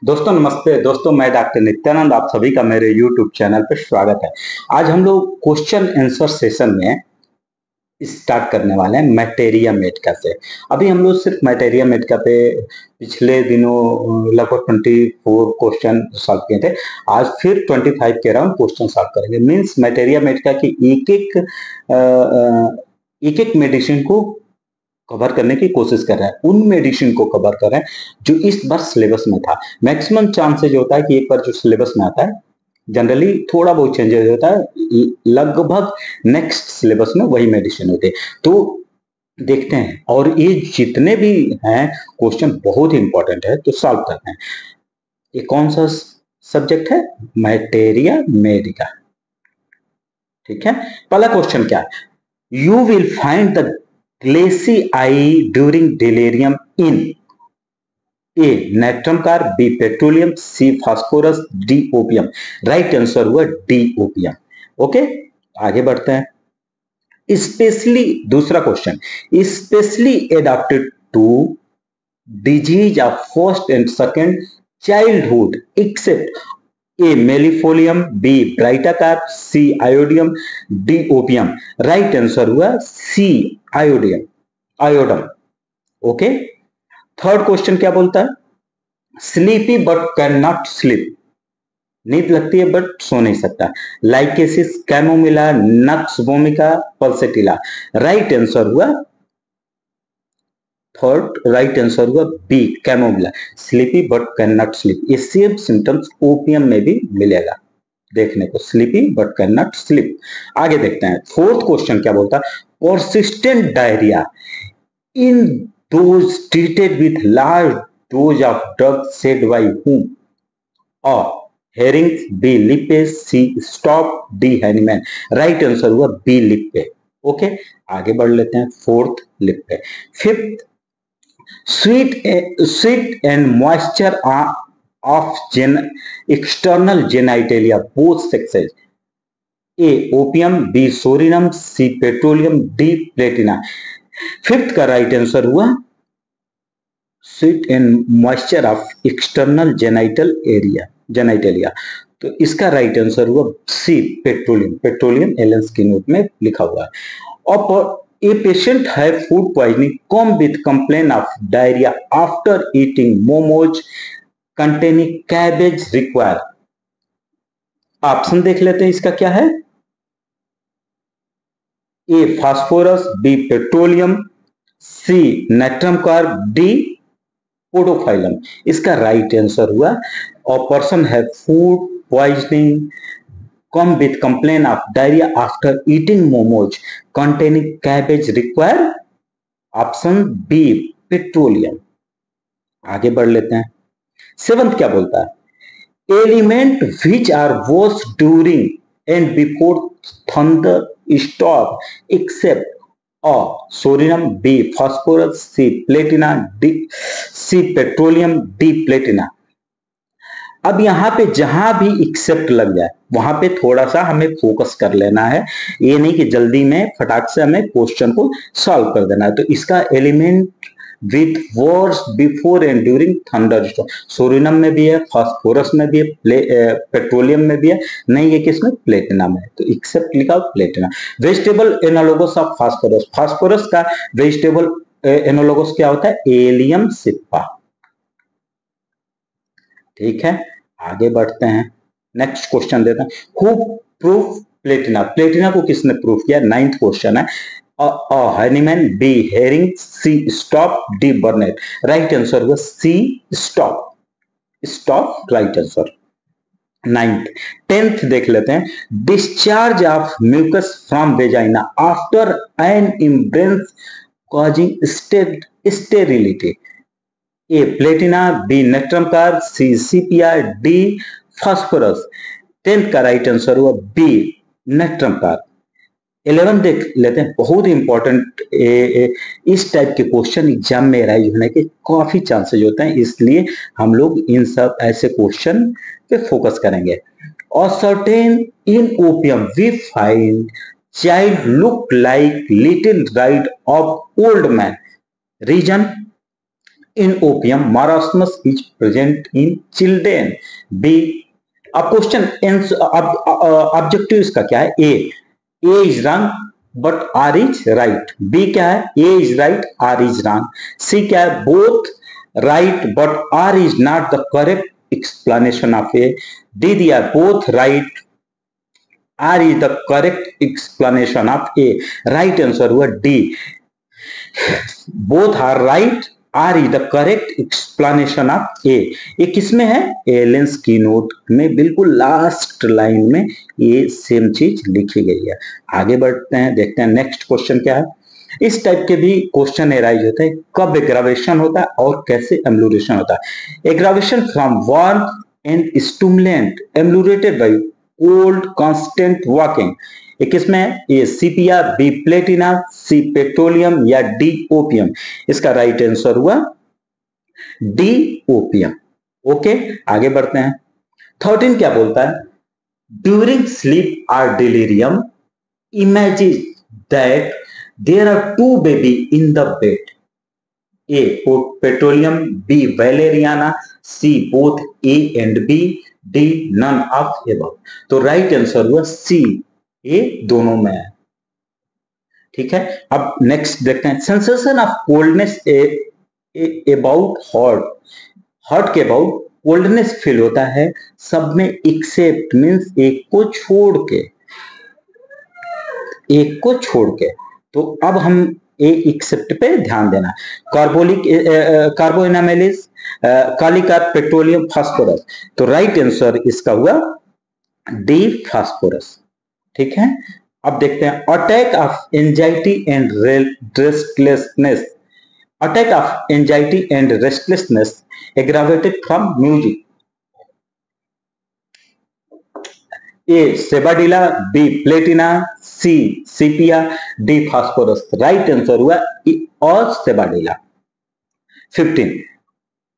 दोस्तों नमस्ते। दोस्तों मैं डॉक्टर नित्यानंद, आप सभी का मेरे YouTube चैनल पर स्वागत है। आज हम लोग क्वेश्चन आंसर सेशन में स्टार्ट करने वाले हैं मैटेरिया मेडिका से। अभी हम लोग सिर्फ मैटेरिया मेडिका पे पिछले दिनों लगभग 24 क्वेश्चन सॉल्व किए थे। आज फिर 25 के अराउंड क्वेश्चन सॉल्व करेंगे। मीन्स मैटेरिया मेडिका की एक एक मेडिसिन को कवर करने की कोशिश कर रहे हैं, उन मेडिसिन को कवर कर रहे हैं जो इस बार सिलेबस में था। मैक्सिमम चांसेज होता है कि एक बार जो सिलेबस में आता है जनरली थोड़ा बहुत चेंजेस होता है, लगभग नेक्स्ट सिलेबस में वही मेडिसिन होते हैं। तो देखते हैं, और ये जितने भी हैं क्वेश्चन बहुत इंपॉर्टेंट है, तो सॉल्व करते हैं। ये कौन सा सब्जेक्ट है? Materia medica. ठीक है, पहला क्वेश्चन क्या है? यू विल फाइंड द ग्लेशियाई during delirium in a natrum carb, B petroleum, C phosphorus, D opium. Right answer हुआ डी ओपियम। ओके, आगे बढ़ते हैं। स्पेशली दूसरा question, specially adapted to disease of first and second childhood except a millefolium, B baryta carb, C iodium, D opium. Right answer हुआ C iodium, iodum. Okay, third question क्या बोलता है? Sleepy but can not sleep, नींद लगती है but सो नहीं सकता। Lachesis, chamomilla, nux vomica, pulsatilla. Right answer हुआ थर्ड, राइट आंसर हुआ B chamomilla. Sleepy but can not sleep, ये सेम सिम्टम्स ओपियम में भी मिलेगा देखने को, sleepy but can not sleep. आगे देखते हैं, फोर्थ क्वेश्चन क्या बोलता है? Persistent diarrhoea in those treated with large dose of drug said by whom? A. Hering, B लिपे, C Stapf, D Hahnemann. Right answer हुआ बी लिपे। ओके, आगे बढ़ लेते हैं, fourth Lippe. Fifth, sweat and moisture of external genitalia both sexes. A opium, B psorinum, C petroleum, D platina. Fifth का right answer हुआ sweat and moisture of external genitalia. तो इसका right answer हुआ सी petroleum. Petroleum एलेंस की note में लिखा हुआ है। और a patient have food poisoning come with complain of diarrhoea after eating momos containing cabbage require. Option देख लेते हैं, इसका क्या है? ए फास्फोरस, बी पेट्रोलियम, सी नाइट्रम कार्ब, डी पोडोफाइलम। इसका राइट आंसर हुआ a person have food poisoning come with complaint of diarrhea after eating momos containing cabbage require option B petroleum. आगे बढ़ लेते हैं, सेवंथ क्या बोलता है? Element which are wash during and before thunder stop except A sodium, B phosphorus, C platina, D C petroleum, D platina. अब यहां पे जहां भी एक्सेप्ट लग जाए वहां पे थोड़ा सा हमें फोकस कर लेना है, ये नहीं कि जल्दी में फटाक से हमें क्वेश्चन को सॉल्व कर देना है। तो इसका element with worse before and during thunderstorm, sodium में भी है, फास्फोरस में भी है, पेट्रोलियम में भी है, नहीं है किसमें? प्लेटिना में। तो एक्सेप्ट लिखा Platina. Vegetable analogous of phosphorus, phosphorus का वेजिटेबल एनालोगस क्या होता है? एलियम सिप्पा। ठीक है, आगे बढ़ते हैं, नेक्स्ट क्वेश्चन देते हैं। हु प्रूफ प्लेटिना, प्लेटिना को किसने प्रूफ किया? नाइन्थ क्वेश्चन है। Hahnemann, B Hering, C Stapf, D Burnett. Right answer हुआ C Stapf, Stapf right answer, ninth. Tenth देख लेते हैं, discharge of mucus from vagina after an embrace causing sterility. A platina, B natrum carb, C sepia, D phosphorus. Tenth का right answer हुआ B natrum carb. 11 देख लेते हैं, बहुत important. इस टाइप के क्वेश्चन एग्जाम में राइज होने के काफी चांसेस होते हैं, इसलिए हम लोग इन सब ऐसे क्वेश्चन पे फोकस करेंगे। और certain in opium we find child look like little dried of old man. Reason? in opium, marasmus is present in children. B. अब क्वेश्चन ऑब्जेक्टिव इसका क्या है? A is wrong but R is right. B क्या है? A is right, R is wrong. C क्या है? Both right but R is not the correct explanation of A. D दिया both right, R is the correct explanation of A. Right answer हुआ D, both are right, R is the correct explanation of A. ये किसमें है? एलेंस की note में बिल्कुल last line में ये सेम चीज लिखी गई है. आगे बढ़ते हैं, देखते हैं नेक्स्ट क्वेश्चन क्या है. इस टाइप के भी क्वेश्चन एराइज होते हैं. कब एग्रावेशन होता है और कैसे एम्लुरेशन होता है? Aggravation from warmth and stimulant ameliorated by cold constant walking. ये किसमें है? ये सीपिया, बी प्लेटिना, सी पेट्रोलियम या डी ओपियम. इसका राइट आंसर हुआ डी ओपियम. ओके, आगे बढ़ते हैं. 13 क्या बोलता है? ड्यूरिंग स्लीप और delirium imagine that there are two baby in the bed. A petroleum, B valeriana, C both A and B, D none of above. तो राइट आंसर हुआ सी, ये दोनों में है. ठीक है, अब नेक्स्ट देखते हैं. Sensation of coldness about heart. Heart के अबाउट कोल्डनेस फील होता है सब में एक्सेप्ट मींस एक को छोड़ के, एक को छोड़ के. तो अब हम ए एक्सेप्ट पे ध्यान देना. Carbolic carbo animalis, kali carb, petroleum, phosphorus. तो राइट आंसर इसका हुआ डी फास्फोरस. ठीक है, अब देखते हैं. Attack of anxiety and restlessness. Attack of anxiety and restlessness aggravated from music. A sabadilla, B platina, C sepia, D phosphorus. Right answer हुआ और सेबाडिला. 15.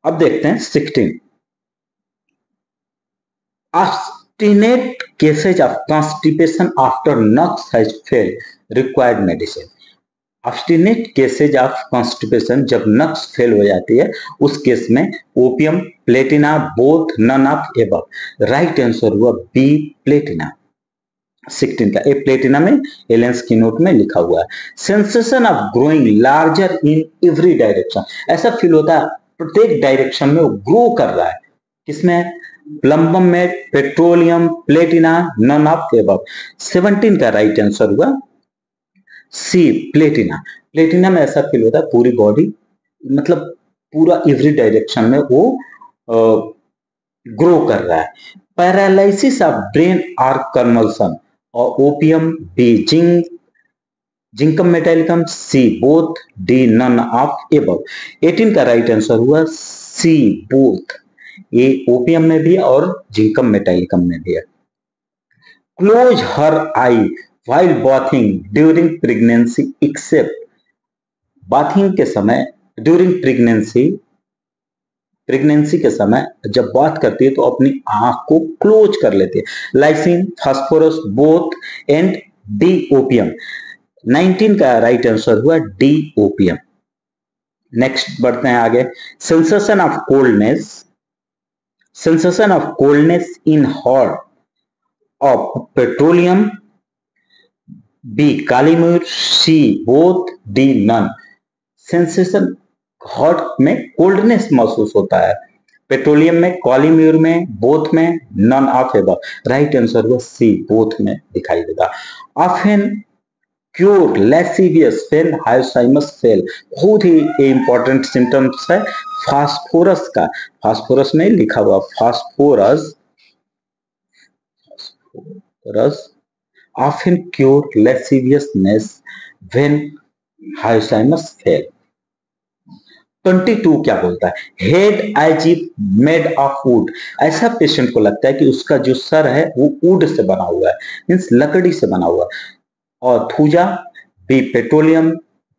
अब देखते हैं 16. Obstinate cases of constipation after nux has failed required medicine. Obstinate cases of constipation जब नक्स fail हो जाती है उस केस में opium, platina, both, none of above. Right answer हुआ बी प्लेटिना. 16 का ए प्लेटिना में एलेंस की नोट में लिखा हुआ है. Sensation of growing larger in every direction. ऐसा फील होता है प्रत्येक डायरेक्शन में वो ग्रो कर रहा है. किसमें? प्लम्बम में, petroleum, platina, none of above. 17 का राइट आंसर हुआ सी प्लेटिना. प्लेटिना में ऐसा फील होता है पूरी बॉडी मतलब पूरा एवरी डायरेक्शन में वो ग्रो कर रहा है. पैरालिसिस ऑफ ब्रेन और कन्वल्सन. और opium, B zincum metallicum, C both, D none of above. 18 का राइट आंसर हुआ सी बोथ. ये ओपियम में भी है और जिंकम मेटालिकम में भी है. Close her eye while bathing during pregnancy except. Bathing के समय ड्यूरिंग प्रेगनेंसी के समय जब बात करती है तो अपनी आंख को क्लोज कर लेती है. Lyssin, phosphorus, both and D opium. 19 का राइट आंसर हुआ डी ओपियम. नेक्स्ट बढ़ते हैं आगे. Sensation of coldness. Sensation of coldness in heart of petroleum, B kali mur, C both, D none. Sensation heart में कोल्डनेस महसूस होता है. पेट्रोलियम में, कालीम्यूर में, बोथ में, none of above. Right answer हुआ सी बोथ में दिखाई देगा. Often cure lascivious fail hyoscyamus fail. बहुत ही इंपॉर्टेंट सिम्टम्स है फास्फोरस का. फास्फोरस में लिखा हुआ phosphorus often cure lasciviousness when hyoscyamus fail. 22 क्या बोलता है? Head as if made of wood. ऐसा पेशेंट को लगता है कि उसका जो सर है वो वुड से बना हुआ है, मीन्स लकड़ी से बना हुआ है. और thuja, B petroleum,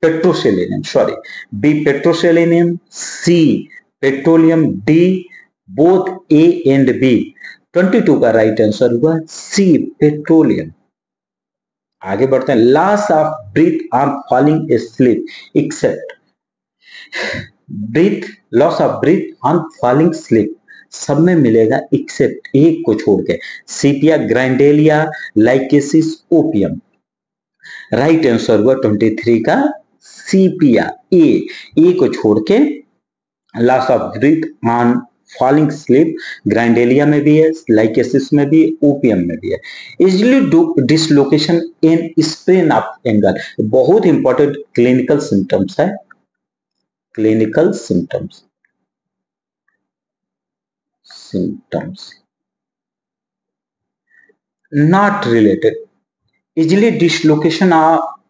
petroselinum, sorry, B petroselinum, C petroleum, D both A and B. 22 का राइट आंसर हुआ सी पेट्रोलियम. आगे बढ़ते हैं. Loss of breath on falling asleep except. Breath, loss of breath on falling sleep, सब में मिलेगा except एक को छोड़ के, sepia, grindelia, lachesis, opium. Right answer हुआ 23 का सीपिया, ए को छोड़ के loss of breath on falling sleep grindelia में भी है, लाइकेसिस में भी है, ओपियम में भी है। Easily dislocation in sprain of angle, बहुत इंपॉर्टेंट क्लिनिकल सिम्टम्स है, clinical symptoms, not related, easily dislocation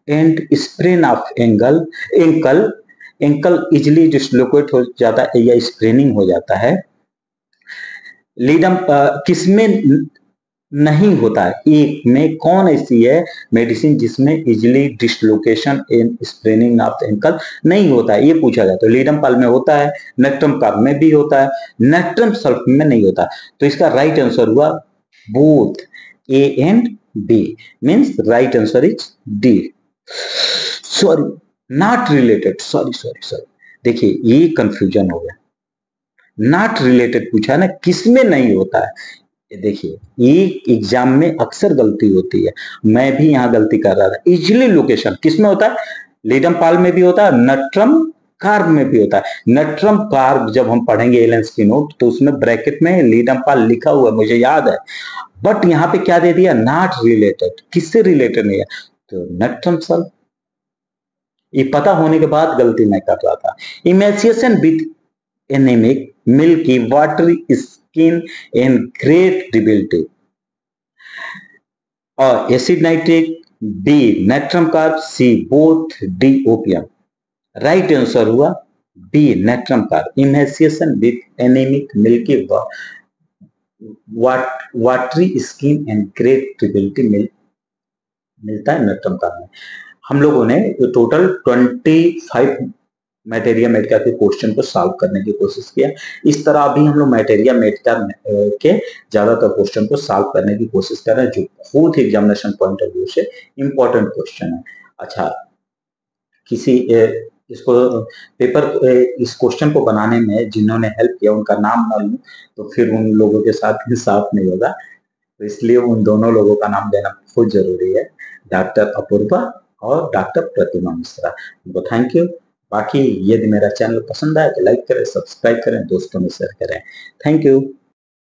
and sprain of ankle easily dislocate हो जाता है या स्प्रेनिंग हो जाता है। लीडम किसमें नहीं होता है, एक में कौन ऐसी है मेडिसिन जिसमें easily dislocation and spraining of ankle नहीं होता है, ये पूछा जाता है। लीडम पाल में होता है, नेक्ट्रम कार्ब में भी होता है, नेक्ट्रम सल्फ में नहीं होता। तो इसका राइट आंसर हुआ both A and B, means right answer is D. Sorry, not related, sorry, देखिए ये कंफ्यूजन हो गया। नॉट रिलेटेड पूछा ना, किसमें नहीं होता है। देखिए ये एग्जाम में अक्सर गलती होती है, मैं भी यहां गलती कर रहा था। इजिली लोकेशन किसमें होता है, लीडम पाल में भी होता है, नट्रम कार्ब में भी होता है। नट्रम कार्ब जब हम पढ़ेंगे एलेंस की नोट तो उसमें ब्रैकेट में लीडम पाल लिखा हुआ है, मुझे याद है, बट यहां पे क्या दे दिया, नॉट रिलेटेड, किससे रिलेटेड नहीं है, तो नट्रम सल्फ। ये पता होने के बाद गलती मैं कर रहा था। Emaciation with anaemic, milky, watery skin and great debility, और acid nitric, B natrum carb, C both, D opium. Right answer हुआ B natrum carb. Emaciation with anaemic, milky, watery skin and great debility मिलता है natrum carb में। हम लोगों ने total 25 materia medica के question को सॉल्व करने की कोशिश किया। इस तरह अभी हम लोग मैटेरिया मेडिका के ज्यादातर क्वेश्चन को सॉल्व करने की कोशिश कर रहे हैं, जो खुद एग्जामिनेशन पॉइंट ऑफ व्यू से इंपॉर्टेंट क्वेश्चन है। अच्छा, किसी इसको पेपर इस क्वेश्चन को बनाने में जिन्होंने हेल्प किया उनका नाम ना लूं तो फिर उन लोगों के साथ इंसाफ नहीं होगा, तो इसलिए उन दोनों लोगों का नाम देना बहुत जरूरी है, डॉक्टर अपूर्वा और डॉक्टर प्रतिमा मिश्रा। उनको थैंक यू। बाकी यदि मेरा चैनल पसंद आए तो लाइक करें, सब्सक्राइब करें, दोस्तों में शेयर करें। Thank you.